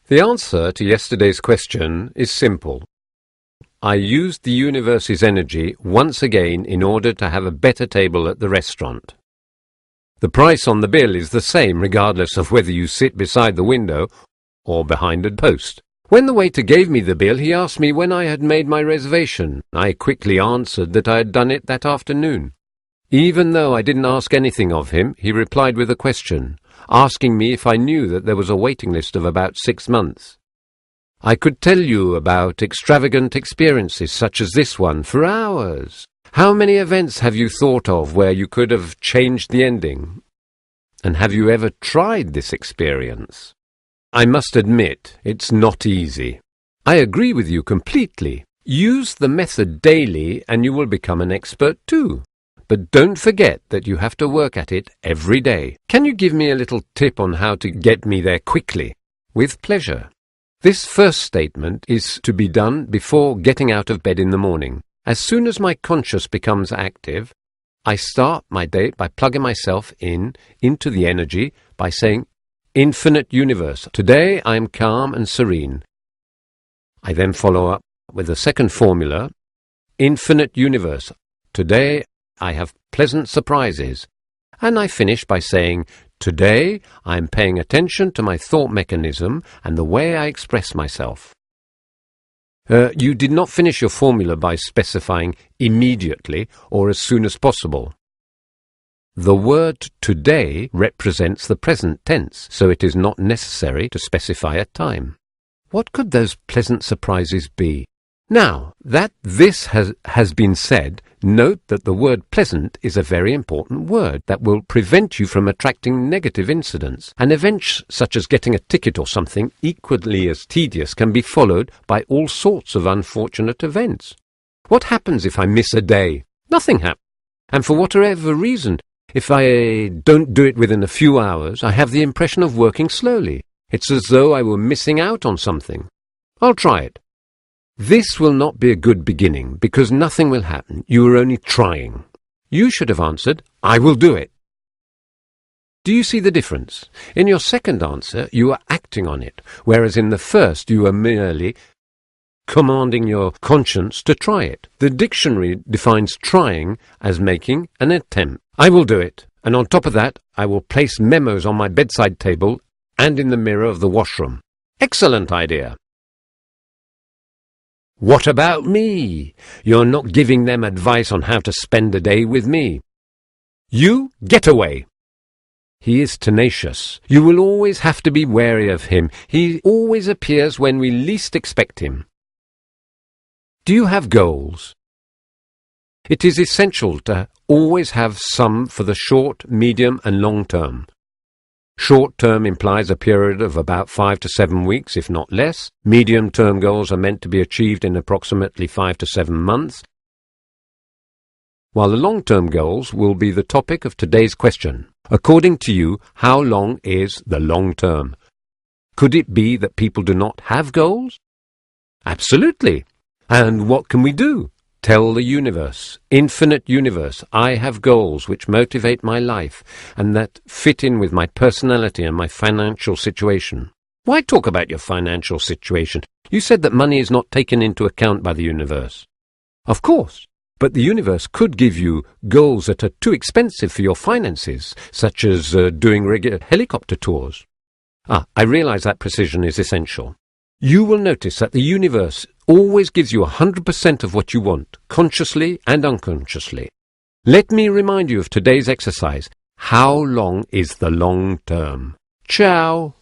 The answer to yesterday's question is simple. I used the universe's energy once again in order to have a better table at the restaurant. The price on the bill is the same regardless of whether you sit beside the window or behind a post. When the waiter gave me the bill, he asked me when I had made my reservation. I quickly answered that I had done it that afternoon. Even though I didn't ask anything of him, he replied with a question, asking me if I knew that there was a waiting list of about 6 months. I could tell you about extravagant experiences such as this one for hours. How many events have you thought of where you could have changed the ending? And have you ever tried this experience? I must admit, it's not easy. I agree with you completely. Use the method daily and you will become an expert too. But don't forget that you have to work at it every day. Can you give me a little tip on how to get me there quickly? With pleasure. This first statement is to be done before getting out of bed in the morning. As soon as my conscious becomes active, I start my day by plugging myself into the energy by saying, Infinite Universe, today I am calm and serene. I then follow up with the second formula, Infinite Universe, today I have pleasant surprises. And I finish by saying, today I am paying attention to my thought mechanism and the way I express myself. You did not finish your formula by specifying immediately or as soon as possible. The word today represents the present tense, so it is not necessary to specify a time. What could those pleasant surprises be? Now, that this has been said, note that the word pleasant is a very important word that will prevent you from attracting negative incidents. And events such as getting a ticket or something equally as tedious can be followed by all sorts of unfortunate events. What happens if I miss a day? Nothing happens. And for whatever reason, if I don't do it within a few hours, I have the impression of working slowly. It's as though I were missing out on something. I'll try it. This will not be a good beginning, because nothing will happen. You are only trying. You should have answered, I will do it. Do you see the difference? In your second answer, you are acting on it, whereas in the first, you are merely commanding your conscience to try it. The dictionary defines trying as making an attempt. I will do it, and on top of that, I will place memos on my bedside table and in the mirror of the washroom. Excellent idea. What about me? You're not giving them advice on how to spend a day with me. You get away. He is tenacious. You will always have to be wary of him. He always appears when we least expect him. Do you have goals? It is essential to always have some for the short, medium and long term. Short term implies a period of about 5 to 7 weeks, if not less. Medium term goals are meant to be achieved in approximately 5 to 7 months, while the long term goals will be the topic of today's question. According to you, how long is the long term? Could it be that people do not have goals? Absolutely. And what can we do? Tell the universe, Infinite Universe, I have goals which motivate my life and that fit in with my personality and my financial situation. Why talk about your financial situation? You said that money is not taken into account by the universe. Of course, but the universe could give you goals that are too expensive for your finances, such as doing regular helicopter tours. I realize that precision is essential. You will notice that the universe always gives you 100% of what you want, consciously and unconsciously. Let me remind you of today's exercise. How long is the long term? Ciao.